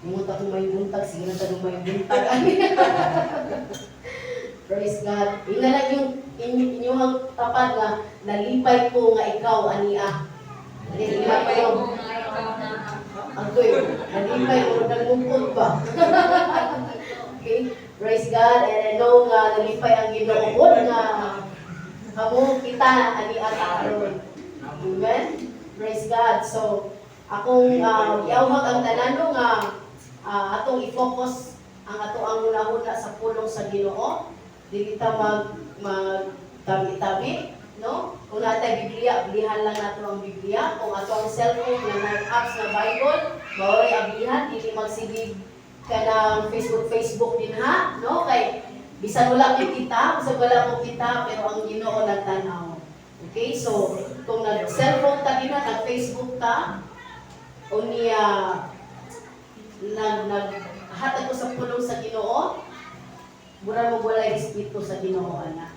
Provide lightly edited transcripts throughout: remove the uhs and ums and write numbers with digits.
Munta kung may buntag, sige na tanong may buntag. Praise God. Ina lang yung inyong tapat nga, nalipay ko nga ikaw, aniya. Nalipay ko. Agoy, nalipay ko, nagmungkot ba? Okay, praise God. And I know nga, nalipay ang ginoon nga, kamo kita, aniya karon. Amen? Praise God. So, akong iawag ang tanano nga, atong i-focus ang ato ang una-una sa pulong sa Ginoo. Dili ta tabi-tabi, no? Kung natay Biblia, bilihan lang nato ang Biblia. Kung ato ang cellphone na apps na Bible, maoray ablihan, dili magsigig ka ng Facebook din ha, no? Kay bisan wala mo kita, bisan wala mo kita, pero ang Ginoo nagtanaw. Okay, so kung nag-cellphone ta gina, nag-Facebook ta, o niya naghatag ko sa pulong sa Ginoo, mura mo wala respeto sa Ginoo ana.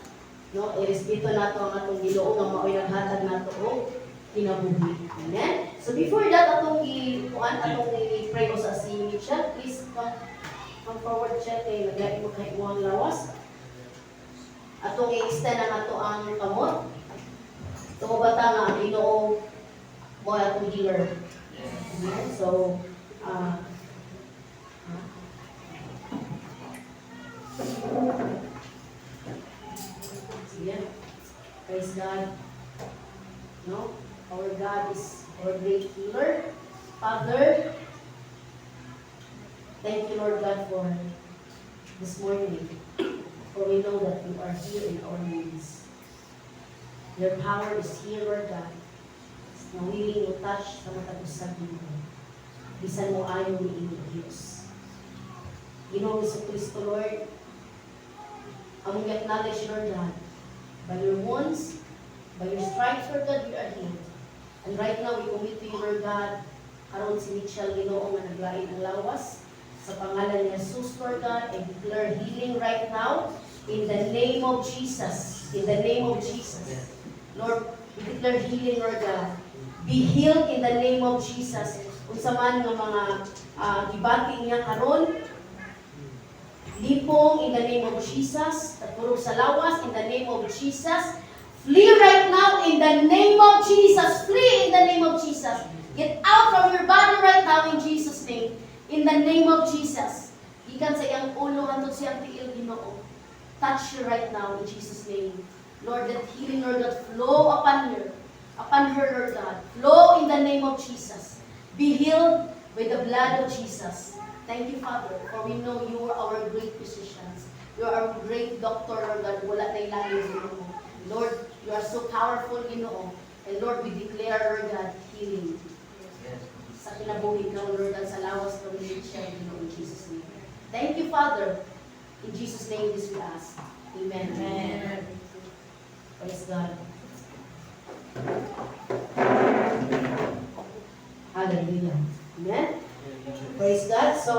No, irespeto nato ang atong Ginoo nga maoy naghatag nato og kinabuhi. Amen. So before that atong i-pray ko sa si Mitchell, please come forward siya kay lagay mo kay mo ang lawas. Atong i-extend ang ato ang kamot. Ito bata nga ang Ginoo mo atong healer. Amen. So yeah. Praise God. No? Our God is our great healer. Father, thank you, Lord God, for this morning. For we know that you are here in our midst. Your power is here, Lord God. Na willing to touch sa matagusag mo. Bisan mo ayaw ni inyong Diyos. Ginoong Kristo, Lord, ang acknowledge, Lord God, by your wounds, by your stripes, Lord God, we are healed. And right now, we commit to you, Lord God, aron si Mitchell Ginoo nga naglain ang lawas. Sa pangalan ni Jesus, Lord God, I declare healing right now in the name of Jesus. In the name of Jesus. Lord, we declare healing, Lord God. Be healed in the name of Jesus. Kung sa man ng mga gibati niya karon, lipong in the name of Jesus, tagpurog sa lawas in the name of Jesus. Flee right now in the name of Jesus. Flee in the name of Jesus. Get out from your body right now in Jesus' name. In the name of Jesus. Ikan sa iyang ulo hantod siyang tiil Ginoo. Touch her right now in Jesus' name. Lord, that healing, Lord God, flow upon her, Lord God. Flow in the name of Jesus. Be healed by the blood of Jesus. Thank you, Father, for we know you are our great physicians. You are our great doctor, Lord God. Wala na ilalim sa mo. Lord, you are so powerful, Ginoo. And Lord, we declare, Lord God, healing. Sa kinabuhi ka, Lord God, sa lawas ng Mitchell, Ginoo, in Jesus' name. Thank you, Father. In Jesus' name, this we ask. Amen. Amen. Praise God. Hallelujah. Amen. Praise God. So,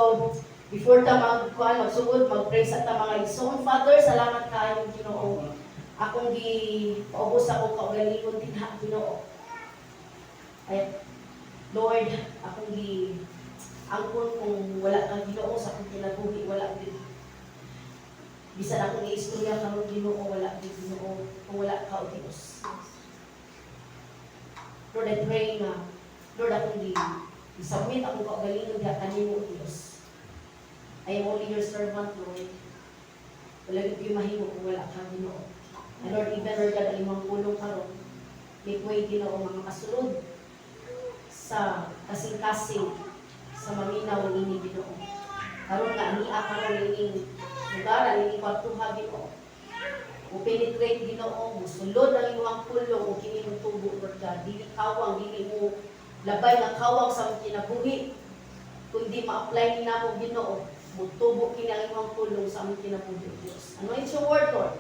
before ta magsugod, mag-pray sa ta mga igsoon. Father, salamat kayo, Ginoo. Akong gipaubos ako kaugalingon tinha, Ginoo. Ay, Lord, akong angkon kung wala kang Ginoo sa akong kinabuhi, wala din. Bisan akong istorya karon Ginoo, wala din Ginoo, kung wala ka o Diyos. Lord, I pray na, Lord, akong isubmit akong kaugalingon diha kanimo, Diyos. I am only your servant, Lord. Wala gid mahimo kung wala ka Ginoo. And Lord, even Lord God, alimang pulong karon, may way Ginoo mga kasulod sa kasing-kasing sa maminaw ini Ginoo. Karon nga ania karon ini lugar ini kwartuha Ginoo. O penetrate Ginoo, musulod ang imong pulong o kini mong tubo Lord God. Dili kawang, dili mo labay nga kawang sa kinabuhi. Kundi ma-apply ni namo Ginoo, mutubo kini ang imong pulong sa among kinabuhi Dios. Ano it's your word, Lord?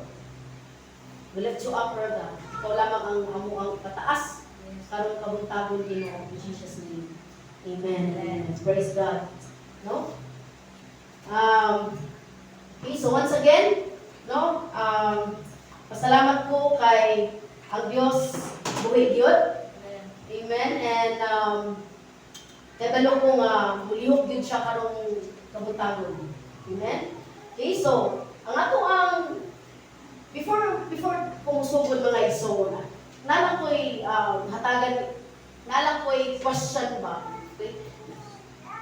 We lift you up, Lord God. Ikaw lamang ang pataas. Karong kabuntagon Ginoo in Jesus' name. Amen. Amen. Praise God. No? Okay, so once again, no? Pasalamat ko kay ang Dios buhi gyud. Amen. And Kaya balo ko nga, mulihok din siya karong kabutagon. Amen? Okay, so, ang ato before pumusugod mga igsoon, nalang ko'y hatagan, nalang ko'y question ba? Okay?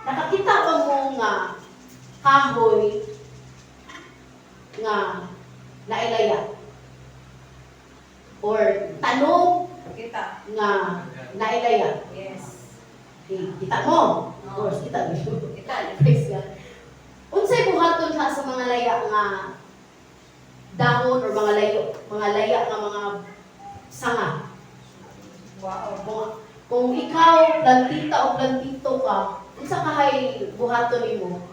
Nakakita ba mo nga kahoy nga nailaya? Or tanong Kita. nga nailaya? Yes. Okay, kita mo? Of course, kita mo. Kita. Praise God. Unsay buhaton ka sa mga laya nga dahon or mga laya nga mga sanga? Wow. Kung ikaw plantita o plantito ka, unsa kahay buhaton nimo?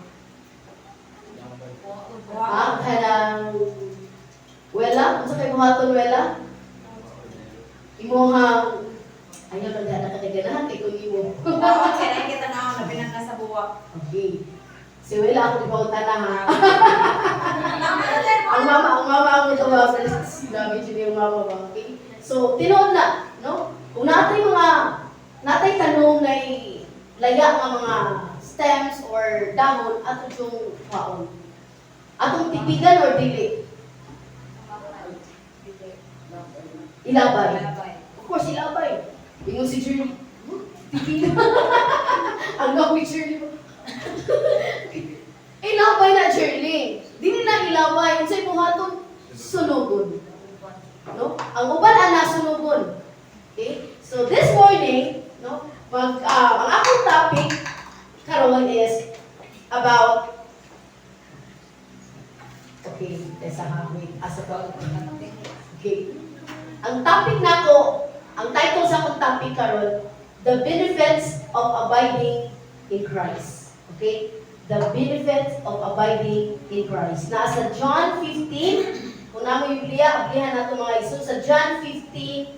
Kanang wela, unsa kay buhaton wela? Imuhang ayaw lang gana kadaganahan kay kung imo. Kaya kita na ako na pinangga sa buwak. Okay. Si Wela ako ibautan na ha. ang mama ako ito ba? Sinabi siya yung mama ba? Okay? So, tinoon na, no? Kung natay tanong na laya nga mga stems or dahon at yung kaon. Atong tipigan or dili? Ilabay. Of course, ilabay. Yung si Shirley. Tipigan. Ang gawin Shirley mo. Ilabay na Shirley. Dili na ilabay. Unsay buhaton? Sunugon. No? Ang uban ana sunugon. Okay? So this morning, no, ang akong topic karon is about okay, okay. Ang topic nako, ang title sa akong topic karon, the benefits of abiding in Christ. Okay? The benefits of abiding in Christ. Nasa John 15, kung naman yung Biblia, ablihan natin mga iso, sa John 15,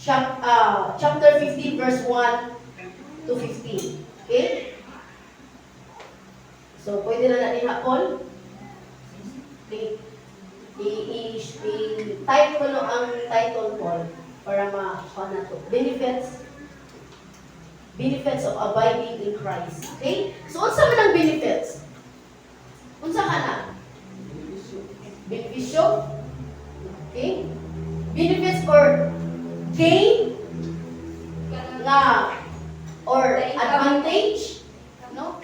chapter 15, verse 1 to 15. Okay? So, pwede na natin hapon. I-type ko no ang title ko para ma-kuha na to. Benefits of abiding in Christ. Okay? So, unsa man ang benefits? Unsa ka na? Benepisyo? Okay? Benefits or gain? Nga, or advantage? No?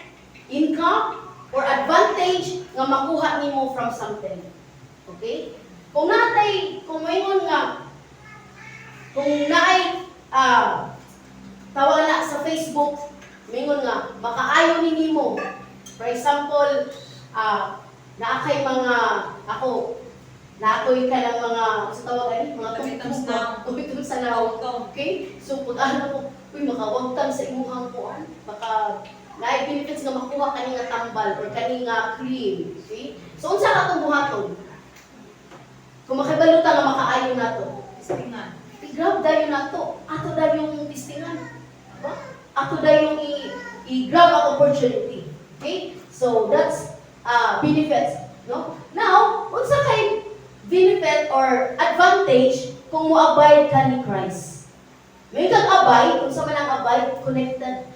Income? Or advantage nga makuha nimo from something. Okay? Kung mayroon nga, kung naay, tawag na sa Facebook, mingon nga, makaayo ni nimo. For example, naakay mga, naakoy ka ng mga, sa tawag ay, mga tumitong sa naw. Okay? So, pag ko, makawagtan sa imuhang kuan, baka, naay benefits nga makuha kani nga tambal or kani nga cream. Okay? So, unsa ka itong buhaton? Kung makibalutan nga makaayo na to, Tistingan. i-grab dayon na to. Ato dayon yung tistingan. Ato dayon i-grab ang opportunity. Okay? So, that's benefits. No? Now, unsa kay benefit or advantage kung mo-abide ka ni Christ? May kang abide, unsa man ang abide, connected.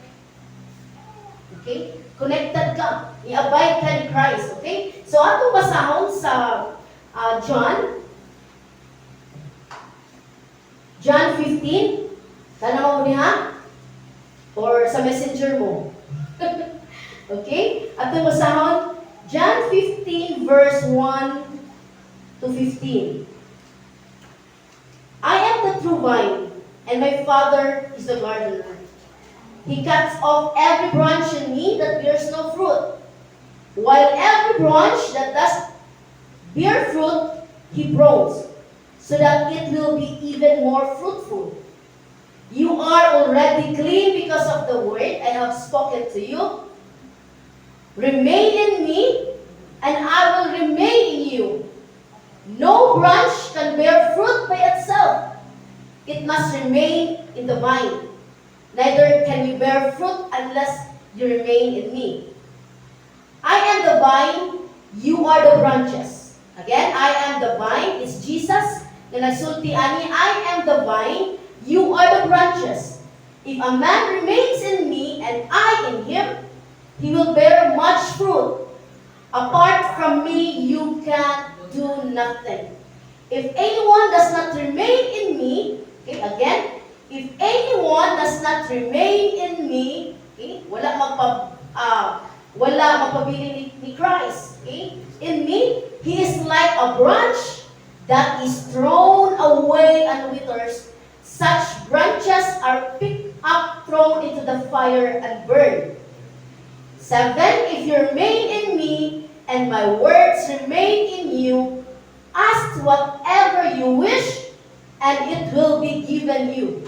Okay? Connected ka. I-abide ka ni Christ. Okay? So, atong basahon sa John 15. Tanaw mo niya? Or sa messenger mo? Okay? Atong basahon, John 15 verse 1 to 15. I am the true vine, and my Father is the gardener. He cuts off every branch in me that bears no fruit, while every branch that does bear fruit, He prunes, so that it will be even more fruitful. You are already clean because of the word I have spoken to you. Remain in me, and I will remain in you. No branch can bear fruit by itself. It must remain in the vine. Neither can you bear fruit unless you remain in me. I am the vine, you are the branches. Again, I am the vine is Jesus. Na nagsulti ani, I am the vine, you are the branches. If a man remains in me and I he will bear much fruit. Apart from me, you can do nothing. If anyone does not remain in me, okay, again, if anyone does not remain in me, okay, wala magpabili ni Christ, okay? In me, he is like a branch that is thrown away and withers. Such branches are picked up, thrown into the fire, and burned. 7, if you remain in me, and my words remain in you, ask whatever you wish, and it will be given you.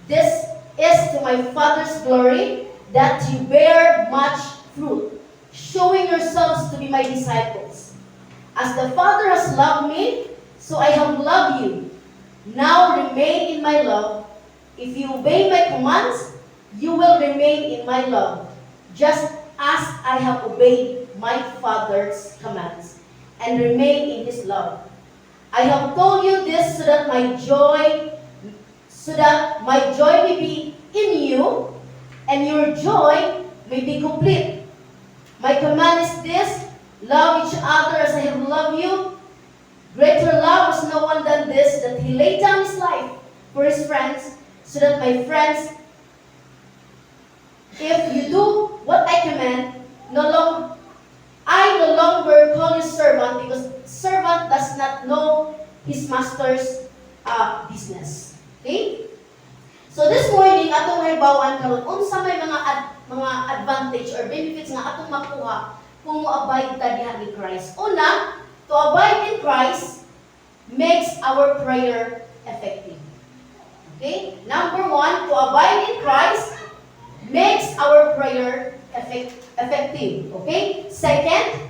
This is to my Father's glory, that you bear much fruit, showing yourselves to be my disciples. As the Father has loved me, so I have loved you. Now remain in my love. If you obey my commands, you will remain in my love, just as I have obeyed my Father's commands, and remain in his love. I have told you this so that my joy may be in you, and your joy may be complete. My command is this: love each other as I have loved you. Greater love is no one than this, that he laid down his life for his friends, so that my friends, if you do what I command, I no longer call you servant, because servant does not know his master's business. Okay? So this morning, atong haybawaan karon unsa may mga advantage or benefits nga atong makuha kung mo-abide ta diha ni Christ. Una, to abide in Christ makes our prayer effective. Okay? Number 1, to abide in Christ makes our prayer effective. Okay? Second,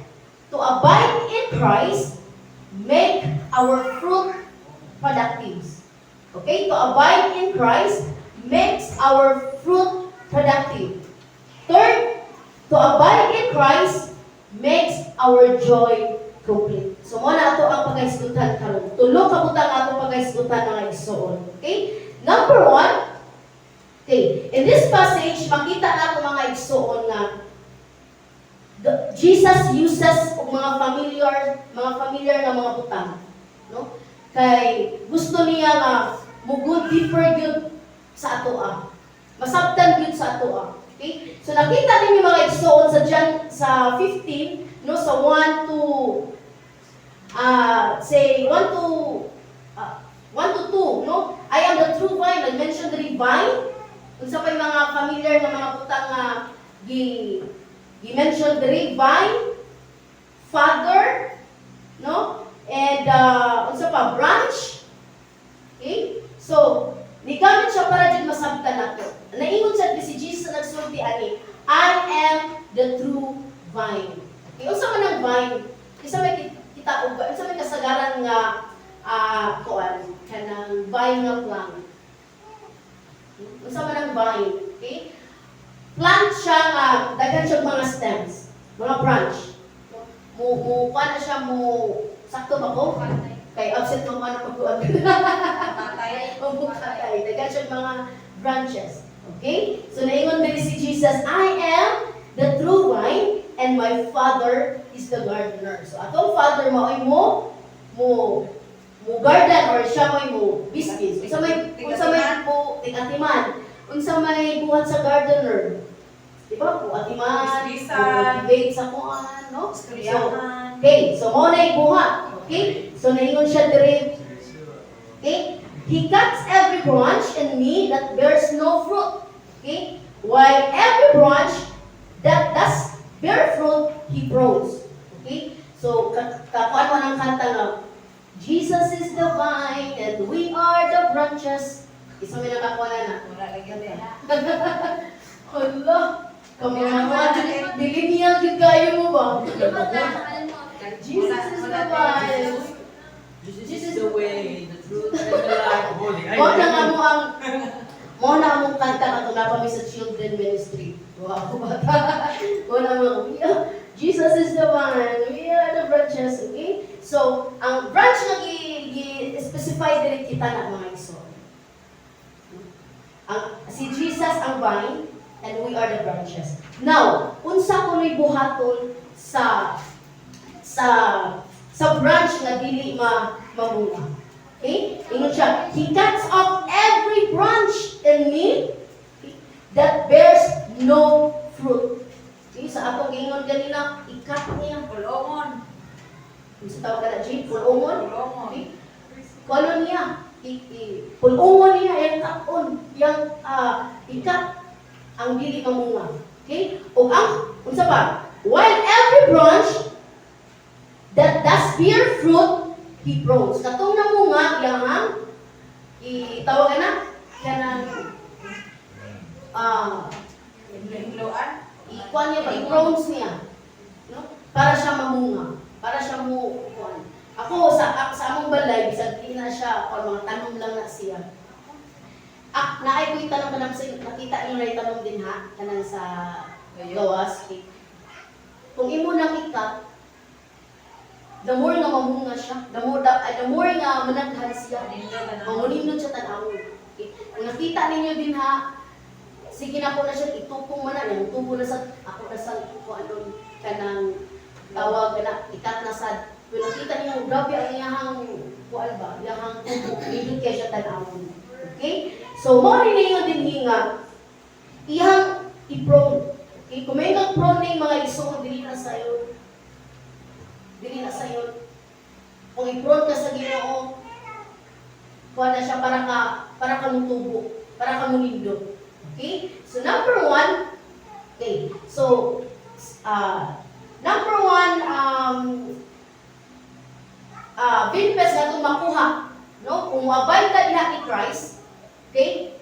to abide in Christ make our fruit productive. Okay? To abide in Christ makes our fruit productive. Third, to abide in Christ makes our joy complete. So, muna ato ang pagkaisgutan karon. Tulo ka butang ato pagkaisgutan mga igsoon. Okay? Number 1, okay, in this passage, makita nato mga igsoon nga Jesus uses mga familiar na mga butang, no? Kay gusto niya nga mugod deeper good sa atoa. Masabtan good sa atoa. Okay? So nakita ninyo mga igsoon sa John sa 15, no, sa 1 to 2, no? I am the true vine. Nag-mention the vine. Kung sa pa'y mga familiar na mga butang nga i-mention the vine, father, no? And unsa pa, branch. Okay? So, nigamit siya para din masabtan nato. Naingon siya si Jesus na nagsulti ani, I am the true vine. Okay, unsa man ang vine? Isa may kita og unsa may kasagaran nga kanang vine nga plant. Unsa man ang vine? Okay? Plant siya nga daghan siya mga stems, mga branch. Kuan na siya sakto ba ko? Kay absent mo man pagkuan. Tatay. Tatay. Daghan siya mga branches. Okay? So naingon diri si Jesus, I am the true vine and my Father is the gardener. So atong Father maoy mo garden or siya mo business. Unsa may tigatiman. Unsa may buhat sa gardener. Diba? Atiman, debate sa kuan, no? So, okay, so mo na buhat. Okay? So naingon siya dire. Okay? He cuts every branch in me that bears no fruit. Okay? While every branch that does bear fruit, he prunes. Okay? So, kakuan mo ng kanta nga, Jesus is the vine and we are the branches. Isa may nakakuha na. Wala lagi na. Hala. Kami mga millennial yung kayo mo ba? Jesus is the vine. Jesus is the way, the truth, and the life. Mo na among kanta na ito na kami sa children ministry. Wow, bata. Mo na among, Jesus is the vine, we are the branches. Okay? So, ang branch na i-specify din kita na mga iso. Si Jesus ang vine, and we are the branches. Now, unsa kunoy buhaton sa branch nga dili mamunga. Okay? Ingon siya, He cuts off every branch in me that bears no fruit. Okay? Sa atong ingon ganina, ikat niya. Pulongon. Sa tawag ka na, Jane, pulongon. Pulongon. Okay? Kalo niya, pulungon niya, yung takon, yung ikat, ang dili mamunga. Okay? O unsa pa? While every branch that does bear fruit, he prunes. Katong namunga, yang itawag na, kanang, Himloan. ikuan niya ba, i-prunes niya. No? Para siya mamunga. Para siya ikuan. Ako, sa among balay, bisag di na siya, o mga tanong lang na siya. Naay ko'y tanong ka naman sa nakita niyo na tanong din ha, kanang sa gawas. Kung imo nang ikat, the more nga mamunga siya, the more nga managhan siya, mangunindot siya tanawon. Okay? Kung nakita ninyo din ha, sige na po na siya, itupong man na, yung tubo na sa, ako na sa, kung anong kanang tawag na, ikat na sa, kung nakita ninyo, grabe ang iyahang, kuan ba, iyahang tubo, nindot kaya siya tanawon. Okay? So, mga ninyo din hinga, iyahang i-prone. Okay? Kung may nag-prone na yung mga isuon, dili na sa'yo, dili na sa'yo. Kung i-prone ka sa Ginoo, kuha na siya para ka mutubo, para ka munindot. Okay? So, number one, okay. So, number one, binpes na itong makuha. No? Kung abide ka diha ni Christ, okay?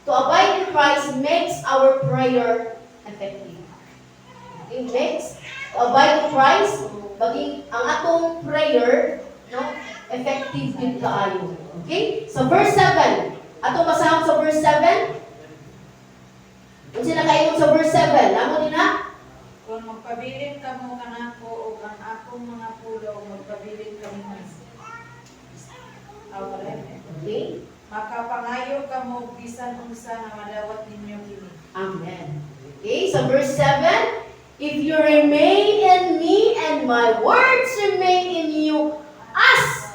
To abide in Christ makes our prayer effective. Okay? Next, to abide in Christ, baging ang atong prayer, no, effective din kaayo. Okay? So verse 7. Atong basahon sa verse 7. Unsa na kayo sa verse 7? Amo din na? Kung magpabilin ka mo kanako o ang akong mga pulo, magpabilin ka mo. Okay? Makapangayo ka mo bisan unsa nga madawat ninyo kini. Amen. Okay, so verse 7. If you remain in me and my words remain in you, ask.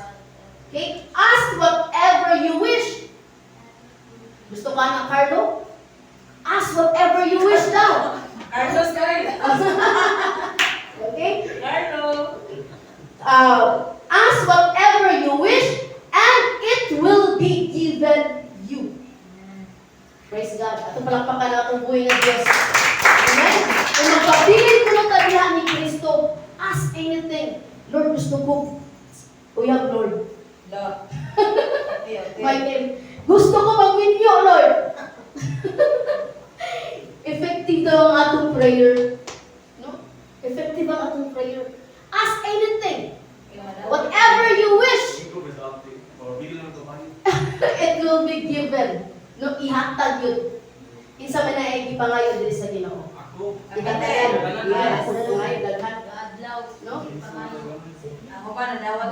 Okay? Ask whatever you wish. Gusto ka na, Carlo? Ask whatever you wish daw. Carlos guys. Okay? Carlo. Ask whatever you wish and it will be given you. Praise God. Ato palakpakan na itong buhay ng Diyos. Amen? Kung magpabilin ko ng kadihan ni Kristo, ask anything. Lord, gusto ko. Uyab, Lord. Lord. Okay. My name. Gusto ko magminyo, Lord. Effective daw ang atong prayer. No? Effective ang atong prayer. Ask anything. Whatever you wish. It will be given. No, ihatag yun. Insa man na ay gipangayo diri sa Ginoo. Ikatayan. Yes. Daghan adlaw, no? Ako ba nadawat?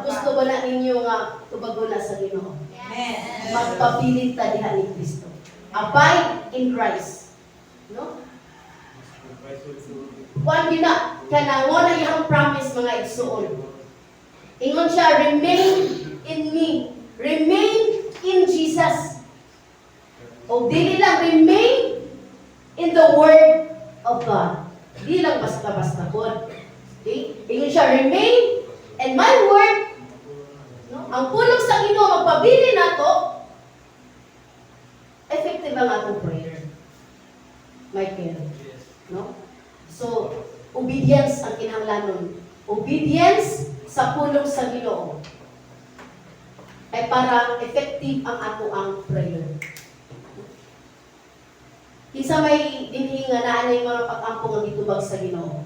Gusto ba na ninyo nga tubago na sa Ginoo? Amen. Magpapilit ta diha ni Kristo. Abide in Christ. No? Kuan gina kanang mo na iyang promise mga igsuon. Ingon siya, remain in me. Remain in Jesus. O dili lang remain in the Word of God. Di lang basta-basta po. Okay? Ingon siya, remain in my Word. No? Ang pulong sa Ginoo magpabili nato, effective ang atong prayer. Michael. No? So, obedience ang kinahanglanon. Obedience sa pulong sa Ginoo ay para effective ang ato ang prayer. Kinsa may dinhi nga naa nay mga pag-ampo nga gitubag sa Ginoo.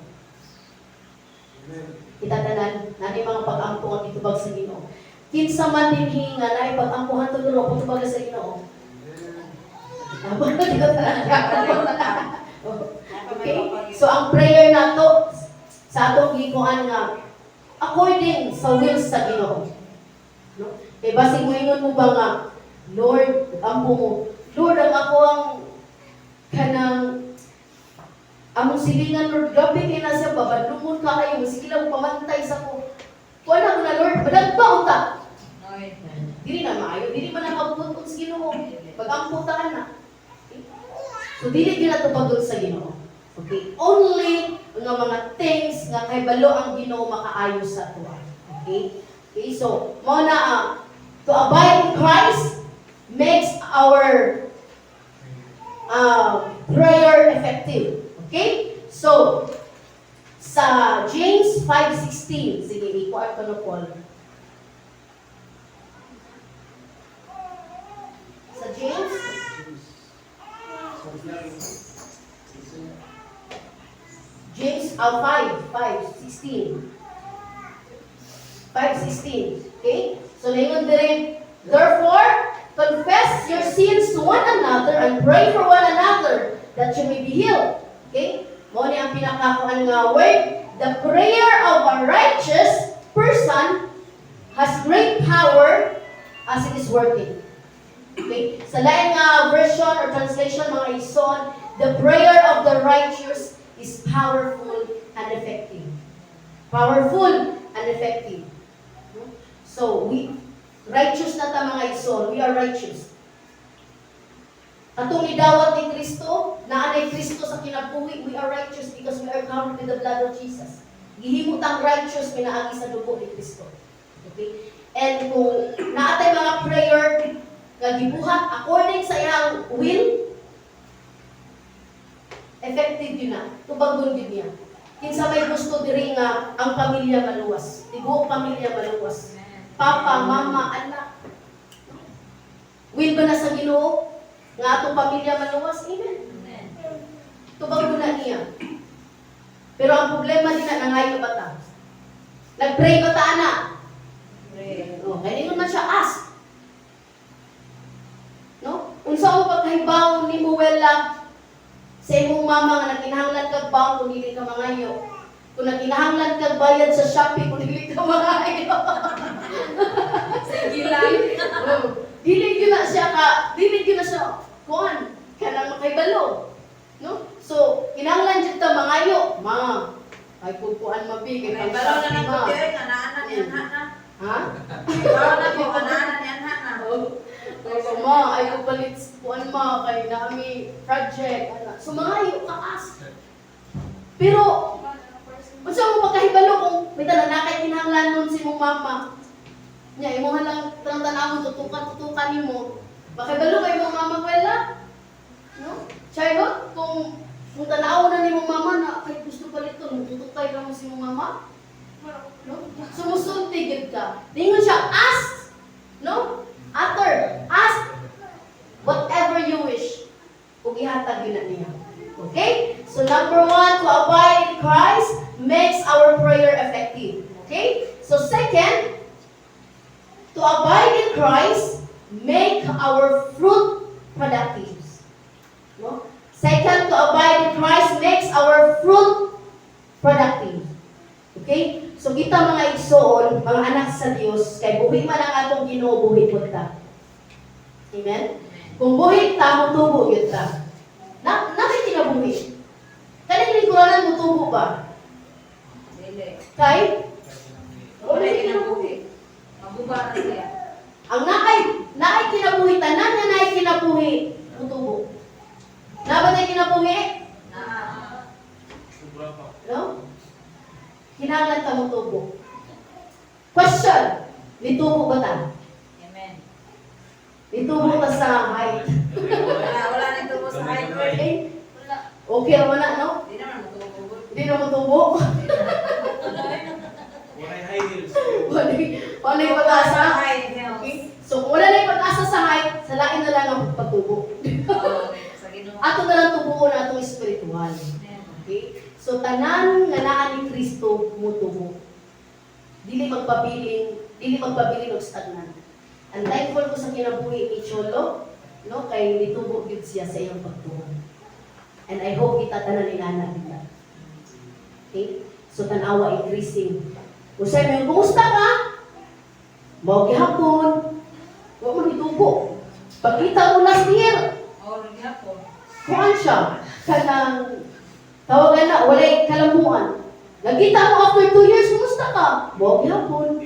Itatanan na nay mga pag-ampo nga gitubag sa Ginoo. Kinsa man dinhi nga naay pag-ampuhan to dulo pagtubag sa Ginoo. Okay? So ang prayer nato sa atong gikuan nga according sa will sa Ginoo. No? Kay basig mo ingon mo ba nga, Lord, ampo mo. Lord, ang ako ang Among silingan, Lord, gabi kay na siya, babadlungon ka kayo, sige lang pamantay sa ko. Kuha na mo na, Lord, badagpa unta. Oy. Dili na maayo, dili man nakabutod sa Ginoo. Pag-amputahan na. So, dili din na ito pagod sa Ginoo. Okay? Only nga mga things nga kay balo ang Ginoo makaayos sa tuwa. Okay? Okay, so, mo na, to abide in Christ makes our prayer effective. Okay? So, sa James 5:16, sige, ikuha ko na Paul. Sa James, James 5:16. 5:16. Okay? So, naingon din, therefore, confess your sins to one another and pray for one another that you may be healed. Okay? Mo ni ang pinakakuan nga word, the prayer of a righteous person has great power as it is working. Okay? Sa lain nga version or translation mga ison, the prayer of the righteous is powerful and effective. Powerful and effective. So, righteous na ta mga ison. We are righteous. Atong idawat ni Kristo, naanay Kristo sa kinabuhi, we are righteous because we are covered with the blood of Jesus. Gihimot ang righteous, pinaagi sa dugo ni Kristo. Okay? And kung naatay mga prayer nga gibuhat according sa iyang will, effective yun na. Tubagon din niya. Kinsa may gusto diri nga ang pamilya maluwas. Tibuok pamilya maluwas. Papa, mama, anak. Will ba na sa Ginoo nga atong pamilya maluwas? Amen. Tubagon na niya. Pero ang problema din na nangayo ba ta? Nag-pray ba ta, anak? Pray. Oh, kaya man siya ask. No? Unsa mo pagkahibaw ni Muwela sa imong mama nga nakinahanglan kag baon kung dili ka mangayo. Kung nakinahanglan kag bayad sa Shopee kung dili ka mangayo. Sige lang. Dili gyud na siya kuan kanang makahibalo. No? So, kinahanglan jud ta mangayo. Ma, ay pupuan mabi kay May balaw na ng kutiri, kanaanan yan na. Ha? Balaw na po, kanaanan yan na. So, ma, ay palit kuan ma kay naami project ana. So mangayo ka ask. Pero unsa mo pagkahibalo kung may talanakay kinahanglan nun si mong mama? Nya imo lang tanawon tutukan nimo. Pakibalo kay mong mama kwela? No? Chayot kung tanaw na ni mong mama na kay gusto paliton, tutukay ka mo si mong mama? No? Sumusulti gid ka. Ningon siya ask. No? After, ask whatever you wish. Ug ihatag yun na niya. Okay? So number 1, to abide in Christ makes our prayer effective. Okay? So second, to abide in Christ make our fruit productive. No? Second, to abide in Christ makes our fruit productive. Okay? So kita mga igsoon, mga anak sa Dios, kay buhi man ang atong Ginoo, buhi pud ta. Amen? Kung buhi ta, mutubo yun ta. Nakit kinabuhi. Kaning lingkuranan mutubo ba? Dili. Kay? Wala kinabuhi. Maguba na siya. Ang naay kinabuhi, tanan na naay kinabuhi, mutubo. Na ba tayo kinabuhi? Na. No? Kinahanglan ka mutubo. Question, nitubo ba ta? Amen. Nitubo ka sa height. Wala nito mo sa height. Okay? Okay naman na, no? Di naman matutubog. Hindi na mutubo. Wala yung pag-asa. Okay? So, kung wala na yung pag-asa sa height, sa lain na lang ang pagtubo. Ato na lang tubuon na atong espiritual. Okay? So, tanan nga naa ni Kristo mutubo. Dili magpabiling og stagnan. And thankful ko sa kinabuhi ni Cholo, no, kay nitubo gyud siya sa iyang pagtuo. And I hope kita tanan inana kita. Okay? So, tanawa increasing. Kung sabi mo, kumusta ka? Mao gihapon. Wa man itubo. Pagkita mo last year, Oh, naghapon. kuan siya kanang Tawagan na, walay kalambuan. Nagkita mo after 2 years, kumusta ka? Wow, yapon.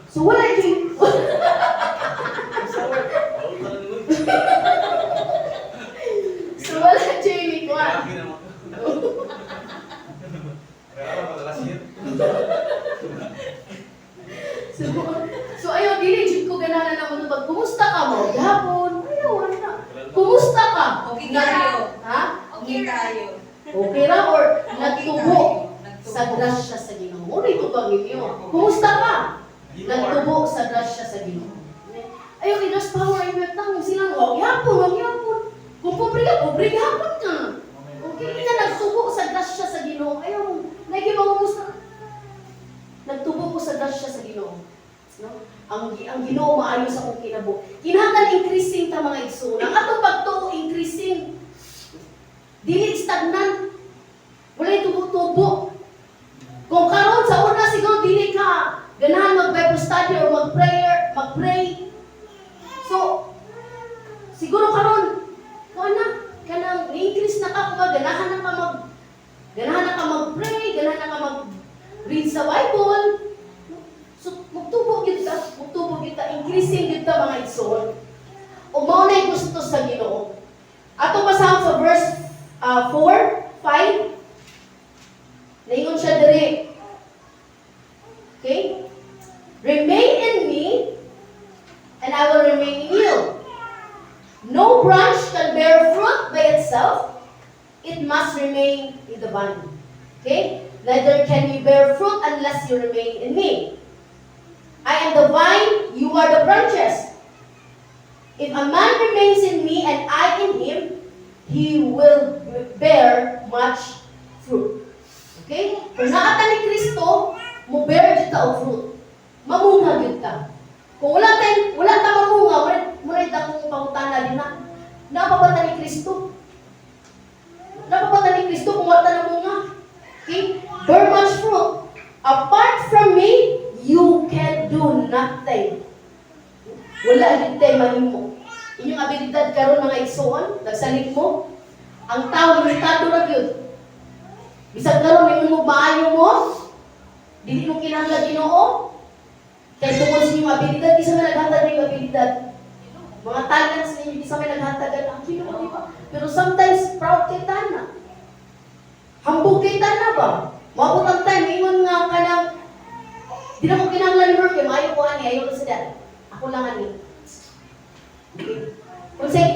So wala yung... So wala yung ikuan. So ayaw, dili, jud ko ganahan na mo pag kumusta ka mo? Yapon. Ayaw, na. Kumusta ka? Okay kayo. Ha? Okay kayo. Okay ra or nagtubo sa grasya sa Ginoo. Mo ito bang inyo? Kumusta ka? Nagtubo sa grasya sa Ginoo. Ayaw, there's power in your tongue. Sila, wag yapon. Kung pobre yapon ka. Okay, kita nagtubo sa grasya sa Ginoo. Ayaw, nagkipag-kumusta. Nagtubo ko sa grasya sa Ginoo. No? Ang Ginoo maayo sa akong kinabo. Kinahanglan increasing ta mga igsoon. Ang atong pagtuo increasing. Dili stagnan. Wala tubo-tubo. Kung karon sa una siguro dili ka ganahan mag-Bible study or mag-pray. So siguro karon kanang increase na ka kung ganahan na ka mag-pray, ganahan na ka mag-read sa Bible. So, magtubo kita, increasing kita mga igsoon. O maunay gusto sa Ginoo. Ato basahan sa verse 4, 5. Naingon siya diri. Okay? Remain in me, and I will remain in you. No branch can bear fruit by itself. It must remain in the vine. Okay? Neither can you bear fruit unless you remain in me. I am the vine, you are the branches. If a man remains in me and I in him, he will bear much fruit. Okay? Kung naata ni Kristo, mo bear dito ang fruit. Mamunga dito. Kung wala ta mamunga, wala ta kung pangutana din na. Napabata ni Kristo. Napabata ni Kristo kung wala ta namunga. Okay? Bear much fruit. Apart from me, you can do nothing. Wala din tayo mahimo. Inyong abilidad karon mga igsoon, nagsalig mo, ang tao limitado ra gyud. Bisag karon mo maayo mo, dili mo kinahanglan Ginoo. Kay tungod sa inyong abilidad, isa man naghatag ng abilidad. Mga talents ninyo, isa man naghatagan ang Ginoo, di ba? Pero sometimes proud kita na. Hambog kita na ba? Maabot ang time, ingon nga kanang di na mo kinahanglan work, maayo ko ani, ayaw ko sa dad. Ako lang ani. Kung say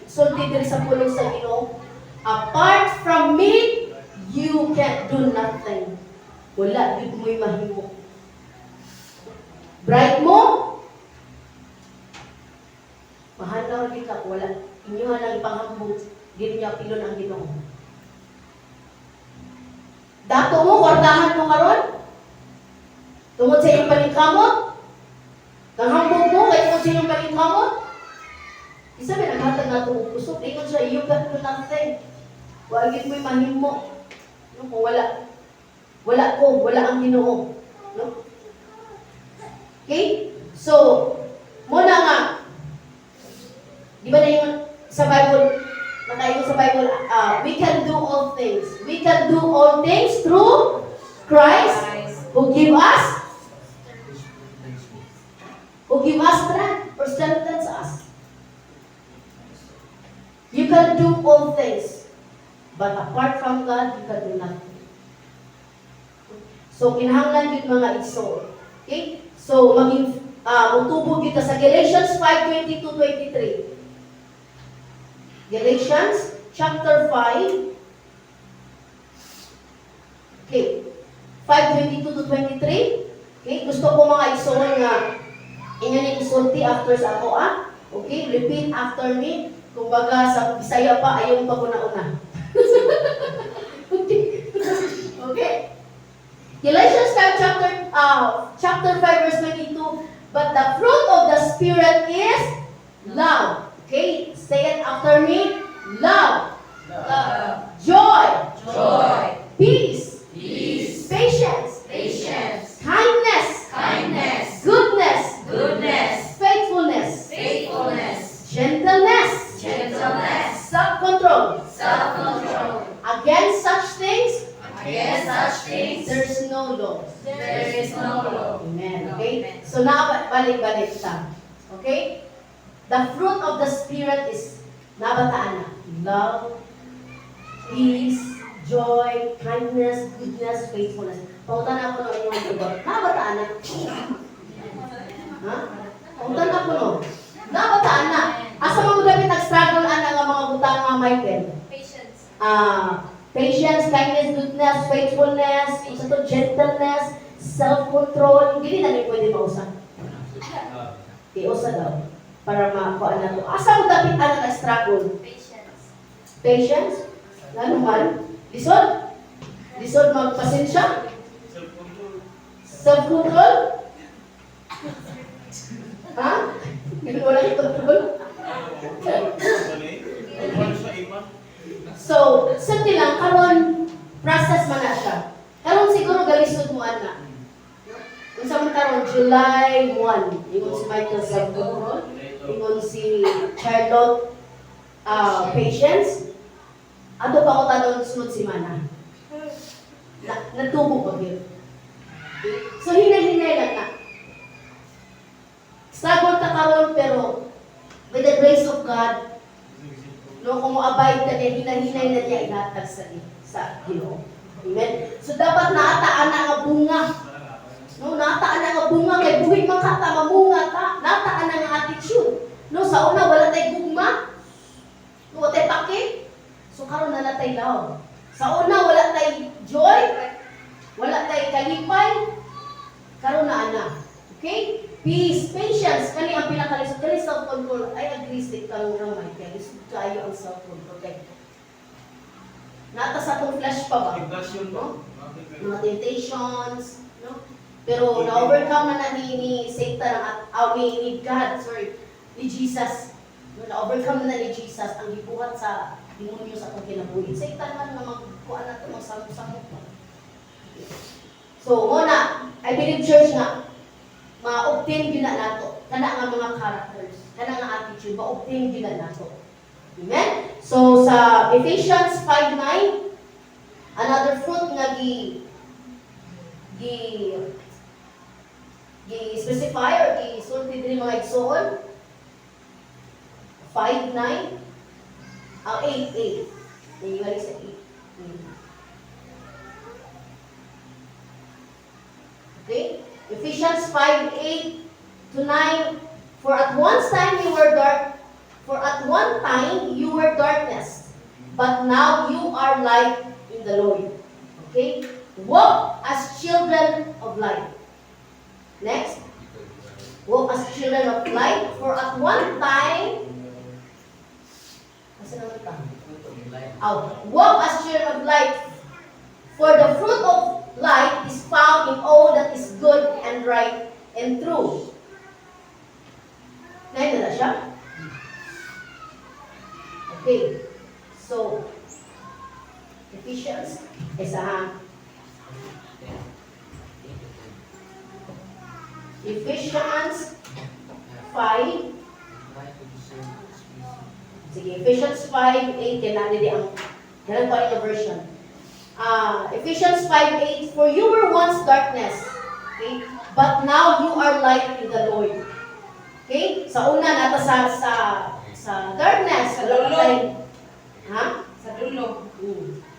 sulti diri sa pulong sa Ginoo, apart from me, you can't do nothing. Wala, di mo'y mahimo. Bright mo, mahalaw rin ka, wala. Inyo lang ipanghambog, di niya pilon ang Ginoo. Dato mo, kwartahan mo karon. Tungod sa iyong paningkamot, kahambog mo, kaya tungod sa iyong paningkamot, isa may naghatag na itong kusok, ingon siya, you got to nothing. Huwagin mo'y mahimo. No, kung wala ang Ginoo. No? Okay? So, muna nga, di ba na yung sa Bible, nakayon sa Bible, we can do all things. We can do all things through Christ who give us strength or strengthens us. You can do all things, but apart from God, you can do nothing. So, kinahanglan yung mga igsoon. Okay? So, utubog kita sa Galatians 5:22-23. Galatians chapter 5. Okay. 5:22-23. Okay, gusto ko mga igsoon nga inyo ni isulti after sa ako Okay, repeat after me. Kung baga sa Bisaya pa ayaw pa ko na una. Okay. Galatians 5 chapter 5 verse 22. But the fruit of the Spirit is love. Okay, say it after me. Love. Joy. Peace. Patience. Kindness. Goodness. Faithfulness. Gentleness. Self-control. law. There is no law. Amen. Okay? So balik-balik ta. Okay? The fruit of the Spirit is nabataan na. Love, peace, joy, kindness, goodness, faithfulness. Pautan ako no inyong tugot. Nabataan na. Ha? Pautan ako no. Nabataan na. Asa mga gamit nag-struggle ana nga mga butang nga Michael? Patience. Patience, kindness, goodness, faithfulness, isa to gentleness, self-control. Hindi na rin pwede mausa. Iusa daw. Para makuha na to. Asa mo dapat ana nag-struggle? Patience. Patience? Ano man? Lisod? Lisod magpasensya? Self-control? Ha? Hindi wala yung control? So, sabi lang, karon process man na siya. Karon siguro galisod mo ana. Kung sa man karon July 1, ingon si Michael self-control, ingon si Charlotte patience. Ato pa ko tanong sunod si Mana. Natubo ko yun. So, hinay-hinay lang na. Struggle ka karon pero with the grace of God, no, kung mo-abide ka niya, hinay-hinay na niya ihatag sa Ginoo. Amen? So, dapat naataan na nga bunga. No, naataan na nga bunga, kay buhig man ka, mamunga ka. Naataan na nga attitude. No, sa una, wala tayo gugma. No, wala tayo pake. So, karon na natay law. Sa una, wala tayo joy. Wala tayo kalipay. Karon na ana. Okay? Peace, patience, kani ang pinakalisod, kani self-control. I agree stick kang ramay, kaya lisod kayo ang self-control. Okay? Nata sa itong flesh pa ba? No? Mga temptations, no? Pero na-overcome na ni Satan, ni God, ni Jesus. No, na-overcome na ni Jesus ang gibuhat sa demonyo sa itong kinabuhi. Satan man na magkuha na ito, magsamot-samot pa. So, muna, I believe church na, ma-obtain yun na nato. Kana nga mga characters, kana nga attitude, ma-obtain yun na nato. Amen? So, sa Ephesians 5:9, another fruit nga gi-specify or gi-sulti din mga igsoon. 5:9, 8:8. Nangyari sa 8. Okay? Ephesians 5:8 to 9. For at one time you were darkness, but now you are light in the Lord. Okay? Walk as children of light. Next. Walk as children of light. For at one time, walk as children of light. For the fruit of light is found in all that is good and right and true. Ngayon na siya? Okay. So, Ephesians, Ephesians 5. Sige, Ephesians 5:8. Kailangan din ang ganun pa rin yung version. Ephesians 5:8. For you were once darkness, okay? But now you are light in the Lord. Okay? Sa una, nata sa darkness. Wala pa tayo. Ha? Sa dulo.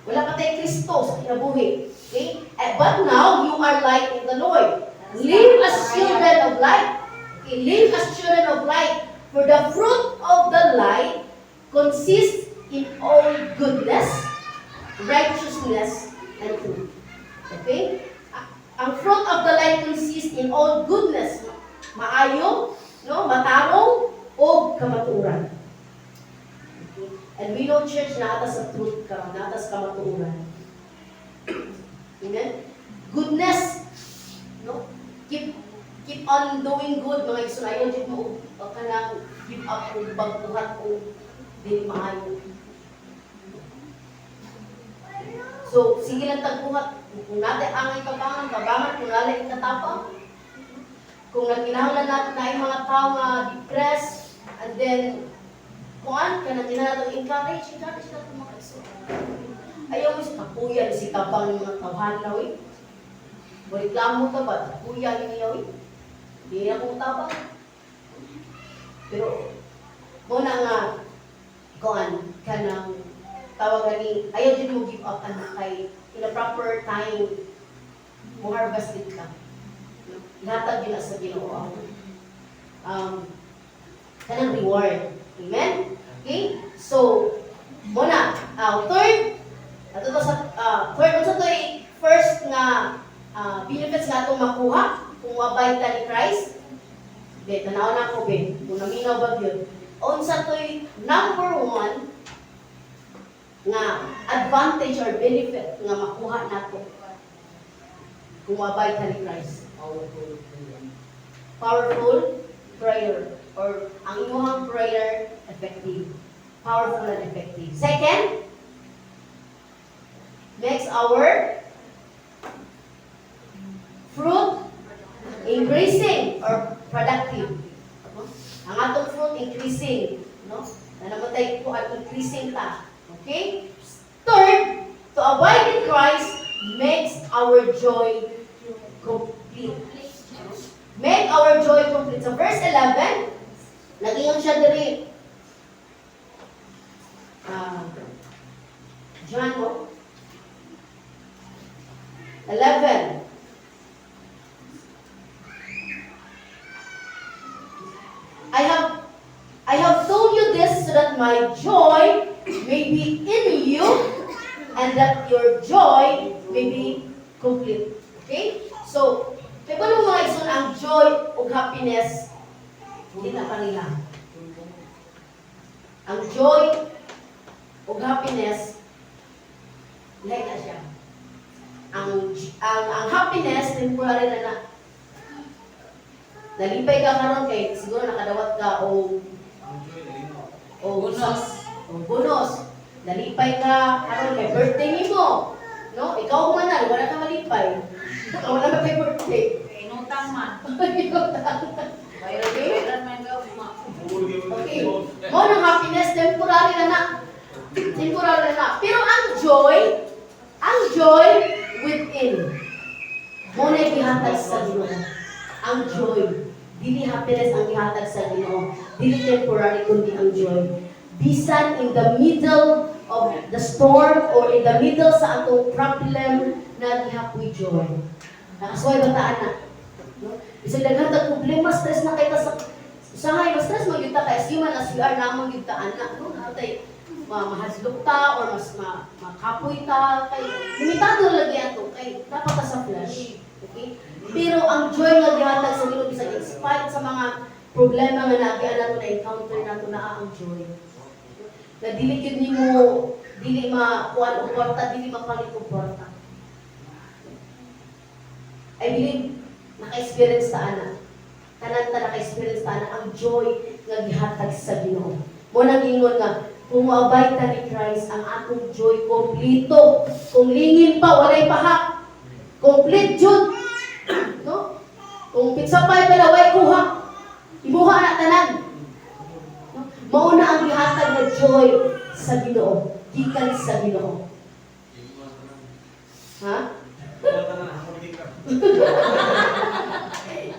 Wala pa tayo Kristo sa kinabuhi. Okay? But now you are light in the Lord. Live as children of light. Okay? Live as children of light. For the fruit of the light consists in all goodness, righteousness, and truth. Okay? Ang fruit of the light consists in all goodness, maayo, no, matarong, o kamatuoran. Okay? And we know church na atas sa truth ka, na atas kamatuoran. Amen? Goodness, no? Keep on doing good, mga isunayon, dito mo, ka nang give up o bagbuhat o di maayo. So, sige lang tagbuhat. Kung natin ang kabangan, kung natin ikatapang, kung nagkinahanglan natin na yung mga tao nga depressed, and then, kung ano, kaya natin natin encourage natin mga kaso. Ayaw mo si kapuyan, si kapang yung mga tawhan na, Reklamo ka ba? Kuya, hiniyaw eh. Hindi na kong tabang. Pero, muna nga, kuan, kanang tawagan ni, ayaw din mo give up anak kay in a proper time, mo harvest din ka. Ihatag din na sa Ginoo. Kanang reward. Amen? Okay? So, muna, third, ato to sa, third, sa to first nga, benefits nga itong makuha, kung mabay ka ni Christ. Be, tanaw na ako, be. Kung naminaw ba yun. Unsa to'y number one nga advantage or benefit nga makuha nato kung mabay ka ni Christ. Powerful prayer. Or ang imuhang prayer, effective. Powerful and effective. Second, makes our fruit increasing or productive. Ang atong fruit increasing, no? Nanamatay po at increasing ta. Okay? Third, to abide in Christ makes our joy complete. Make our joy complete. So verse 11, nagingon siya diri. John 11. I have told you this so that my joy may be in you and that your joy may be complete. Okay? So, kaya paano mga isun ang joy o happiness, hindi na kanila. Ang joy o happiness, like na siya. Ang happiness, temporary na na. Nalipay ka karon kay siguro nakadawat ka o bonus. Nalipay ka karon kay birthday mo. No, ikaw man na wala ka malipay. Wala ka kay birthday. Inutang man. Bayran man gawma. Okay. Mo nang happiness temporary na. Temporary na. Pero ang joy within. Mo na gihatag sa Ginoo. Ang joy, dili happiness ang gihatag sa Ginoo. Dili temporary kundi ang joy. Bisan in the middle of the storm or in the middle sa atong problem na gihapoy joy. Nakasuway bataan na. No? Isang daghan problema, stress na kay ta sa usahay, mas stress magyud ta kay as human as we are namang gyud ta anak, no? Natay mahadlok ta or mas makapoy ta kay limitado lagi ato kay dapat ta sa flesh. Okay? Pero ang joy nga gihatag sa Ginoo bisan in spite sa mga problema nga naagian nato na encounter nato na ang joy. Na dili gyud nimo dili makuan og kwarta, dili mapalit og kwarta. I believe naka-experience ta ana. Tanan ta naka-experience ta ana ang joy nga gihatag sa Ginoo. Mo nang ingon nga kung moabay ta ni Christ ang atong joy kompleto. Kung lingin pa walay pahak. Complete jud. No? Kung pizza pie ka way kuha. Ibuha na tanan. No? Mao na ang gihatag nga joy sa Ginoo, gikan sa Ginoo. Ha?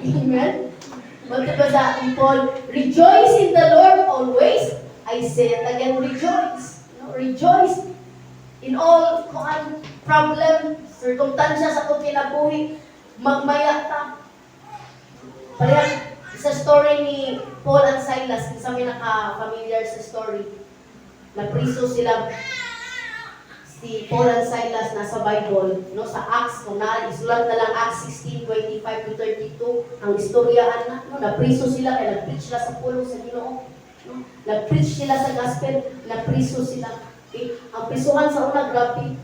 Amen. Magkabasa ang Paul, rejoice in the Lord always. I say it again, rejoice. No? Rejoice in all problem, circumstansya sa kong kinabuhi, magmaya ta. Parehang sa story ni Paul and Silas, isa may naka-familiar sa story. Napriso sila, si Paul and Silas nasa Bible, no, sa Acts, kung isulat na lang Acts 16:25-32, ang istoryaan na, no, napriso sila, kaya nag-preach sila sa pulong sa Ginoo. No? Nag-preach sila sa gospel, napriso sila. Okay? Ang prisuhan sa una, grabe.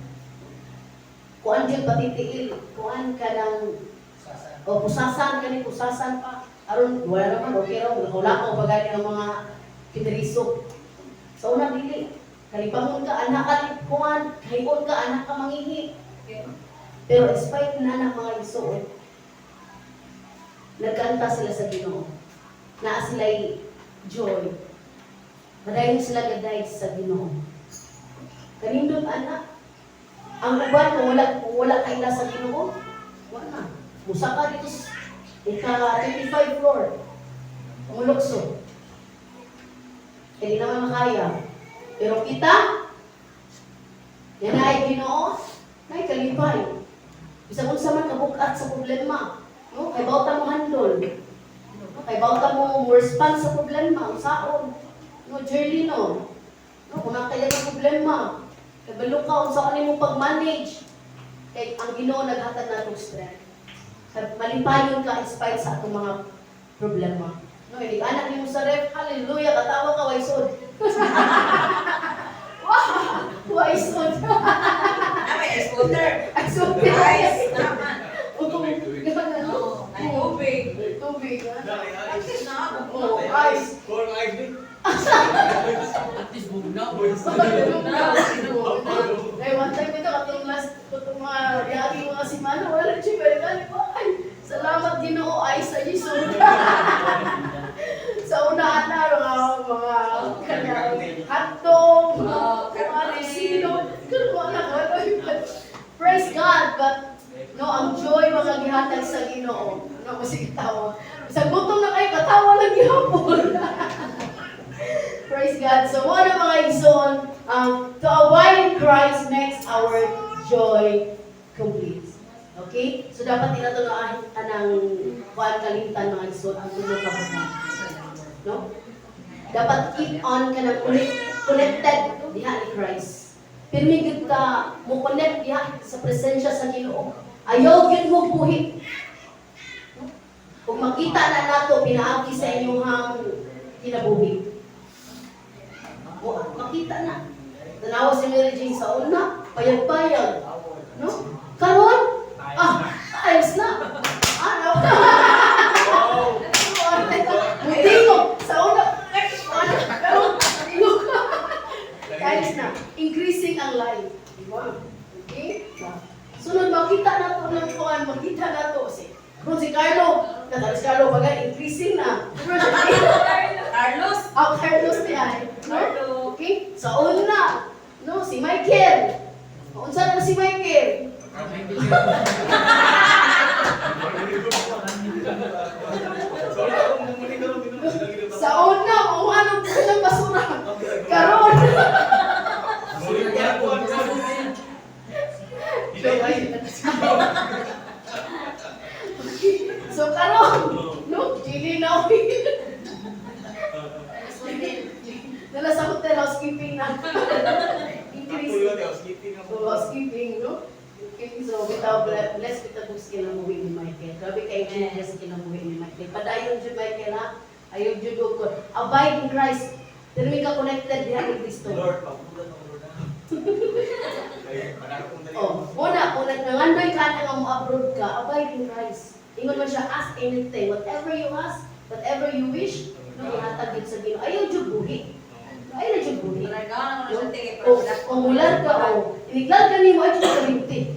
Kuan dyan patitiil, kuan ka ng pusasan ka ni, pusasan pa. Aron, wala naman, okay raw, wala ko bagay ng mga kineriso. Sa una, dili. Kalibangon ka, anak ka, kuan, kahion ka, anak ka mangihi. Pero despite na ng mga isuot, nagkanta sila sa Ginoo. Naa sila'y joy. Madayon sila gaday sa Ginoo. Kanindot anak, ang uban kung wala kaila sa Ginoo, wala. Musaka dito sa ika-25 floor. Mulokso. Hindi naman makaya. Pero kita, yan ay Ginoo, ay kalipay. Bisa kung sa man kabukat sa problema. No? Kay bauta mo handol. No? Kay bauta mo respond sa problema. Usaon. No, journey no. No, kung nakaya ng problema. Kay balo ka, usaon mo pag-manage. Kay ang Ginoo naghatag na itong strength. Malipayon ka in spite sa atong mga problema. No, hindi anak ni mo sa ref, hallelujah, katawa ka, waisod. Wow! Waisod. May scooter. Ay, so Guys, naman. tubig. Ay, tubig. Tubig, ha? At least na ako. Oh, ice. At least bugnaw. Ay, one time ito, katong last, katong mga yagi mga simano, wala siya, pero po, ay, salamat Ginoo, ay sa Jesus. Sa unaan na, mga kanyang hotdog, mga resino, praise God, but, no, ang joy mga gihatag sa Ginoo. No, kasi katawa. Sa gutom na kayo, katawa lang gihapon. Praise God. So, one of mga igsoon, to abide in Christ makes our joy complete. Okay? So, dapat tinatulahan ng kuhaan kalimtan mga igsoon ang tulong kapatid. No? Dapat keep on ka ng connected diha ni Christ. Pirmigid ka mo connect diha sa presensya sa Ginoo. Ayaw yun mo buhi. No? Kung makita na nato, pinaagi sa inyong kinabuhi. O, makita na. Tanawa si Mary Jane sa una, payag-payag. No? Karon? Ayos na. Ano? Hindi ko. Sa una, karon, ayos na. Increasing ang life. Diba? Okay? Sunod, makita na to ng kuhan, makita na to. Kung si Carlo, si Carlo, bagay, increasing na. Carlos. Carlos niya. No? Okay? Sa una, no, si Michael. Unsa na si Michael? Sa una, umanong ko ng basura. Karon. So karon, no, Jilly now. Dala sa hotel, housekeeping na. Increase. Housekeeping, no? Okay, so bitaw bless kita kung kinabuhi ni Michael. Grabe kay Jesus kinabuhi ni Michael. Padayon jud Michael ha. Ayon jud ko. Abide in Christ. Dili ka connected diha kay Kristo. Lord, pabulan ako Lord. Una, kung nangandoy ka na mo abroad ka, abide in Christ. Ingon man siya, ask anything. Whatever you ask, whatever you wish, no, ihatag yun sa Ginoo. Ayaw jud buhi. Ay na jud buhi. O mulan ka o iniglag ka nimo ay jud kalimti.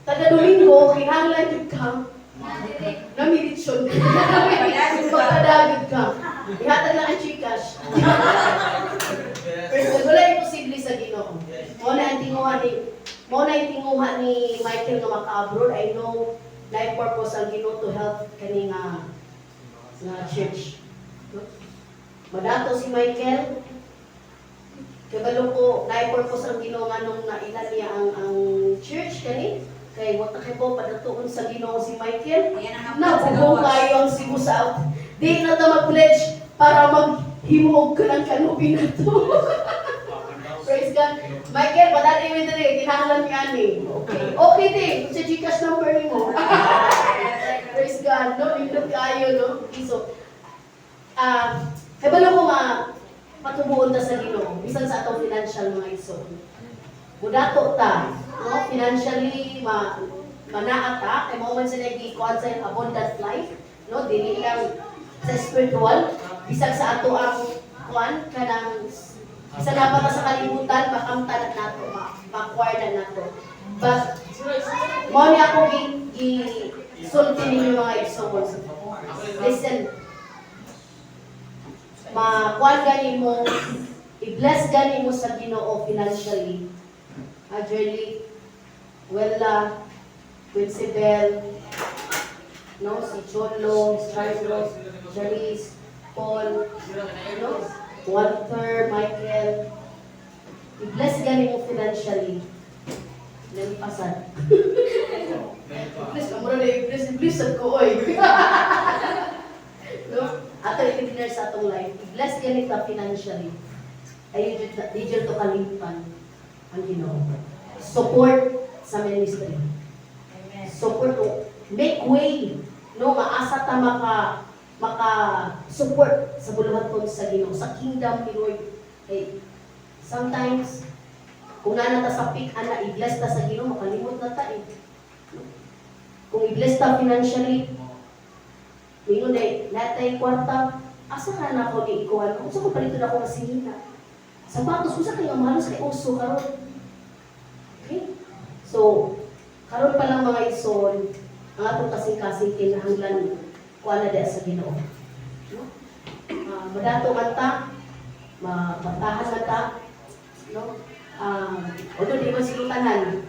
Taga Domingo, kinahanglan jud ka. Namilitsyon. Pagkadagid ka. Ihatag lang ang chikash. Wala imposible sa Ginoo. Mo na ang tinguhan ni Michael nga maka-abroad. I know life purpose ang Ginoo to help kani nga church. Madato si Michael. Kabalo ko life purpose ang Ginoo nga nung nailan niya ang church kani. Kay wata kay po padatuon sa Ginoo si Michael. Nabubuo kayo ang CEBU-SOUTH. Di na ta mag-pledge para maghimog ka ng kanubi na to. Praise God. Michael, padali mo ito rin. Kinahanglan niya ni. Okay. Okay din. Sa Gcash number ni mo. Praise God. No? Nindot kayo, no? So, kabalo ko matubuon ta sa Ginoo. Bisan sa atong financial mga iso. Mudato ta. No? Financially, manaat ta. Kaya mo man sila gi-kuhan sa abundant life. No? Dili lang sa spiritual. Bisag sa ato ang kuhan, kanang isa na para sa kalibutan, makamta na nato, ma-acquire na nato. But, mo ni ako sulti ninyo mga igsoon. Listen, ma-kuhan gani mo, i-bless gani mo sa Ginoo financially. Adjurely, well, Principal, no, si Cholo, Charles, Janice, Paul, no, Walter, Michael. I-bless gani mo financially. Nalipasan. I-bless ka muna na i-bless ko, oy. No? Ato i-dinner sa atong life. I-bless gani ka financially. Ay, digital to kalipan ang Ginoo. Support sa ministry. Amen. Support o make way no maasa ta maka support sa buluhaton sa Ginoo sa kingdom ni Lord. Hey, sometimes kung na ta sa peak ana i-bless ta sa Ginoo makalimot na ta eh. Kung i-bless ta financially mingon day natay kwarta asa ka na ko ni ikuan unsa ko palito na ko masinina sapatos usa kay amalos kay uso karon. Okay? So karon pa lang mga ison, ang atong kasing-kasing kinahanglan kuha na sa Ginoo. No? Madato man ta, mapantahan man ta, no? Although di man silutanan,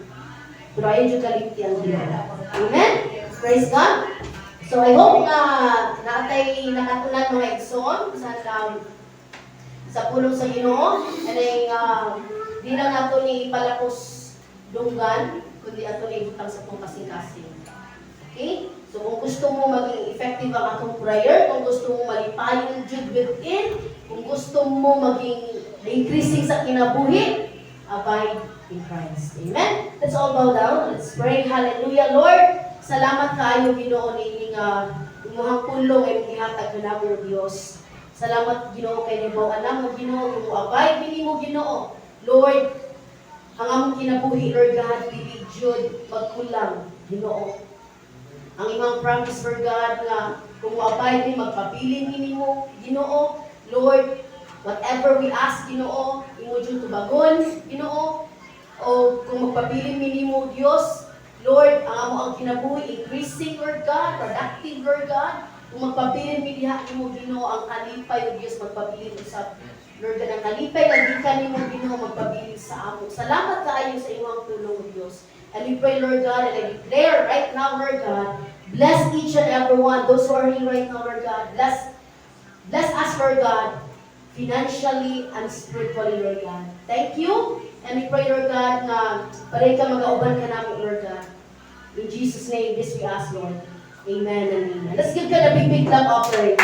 pero ayun yung kalimti ang Ginoo. Amen? Praise God! So I hope na naatay nakatunan mga ison sa pulong sa Ginoo, and then di lang nato ni palapos dunggan, kundi ato na ibutang sa itong kasing-kasing. Okay? So kung gusto mo maging effective ang atong prayer, kung gusto mo malipayon Jude within, kung gusto mo maging increasing sa kinabuhi, abide in Christ. Amen? Let's all bow down. Let's pray. Hallelujah. Lord, salamat kaayo Ginoo nining imuhang pulong ay gihatag na namo Dios. Salamat Ginoo kay nibaw namo Ginoo, yung abide bini mo Ginoo. Lord, ang among kinabuhi, Lord God, dili jud magkulang, Ginoo. Ang imong promise, Lord God, nga kung abide ni magpabilin nimo, Ginoo, Lord, whatever we ask, Ginoo, imo jud tubagon, Ginoo, o kung magpabilin nimo, Dios, Lord, ang among kinabuhi increasing, Lord God, productive, Lord God. Kung magpabilin mi diha imo, Ginoo, ang kalipay, o Dios, magpabilin usab. Lord, ang kalipay na di ka ni mo Ginoo magpabiling sa amo. Salamat kaayo sa iyong tulong, Diyos. And we pray, Lord God, and I declare right now, Lord God, bless each and every one, those who are here right now, Lord God. Bless us, Lord God, financially and spiritually, Lord God. Thank you. And we pray, Lord God, na paray ka mag-auban ka namin, Lord God. In Jesus' name, this we ask, Lord. Amen and amen. Let's give God a big clap offering.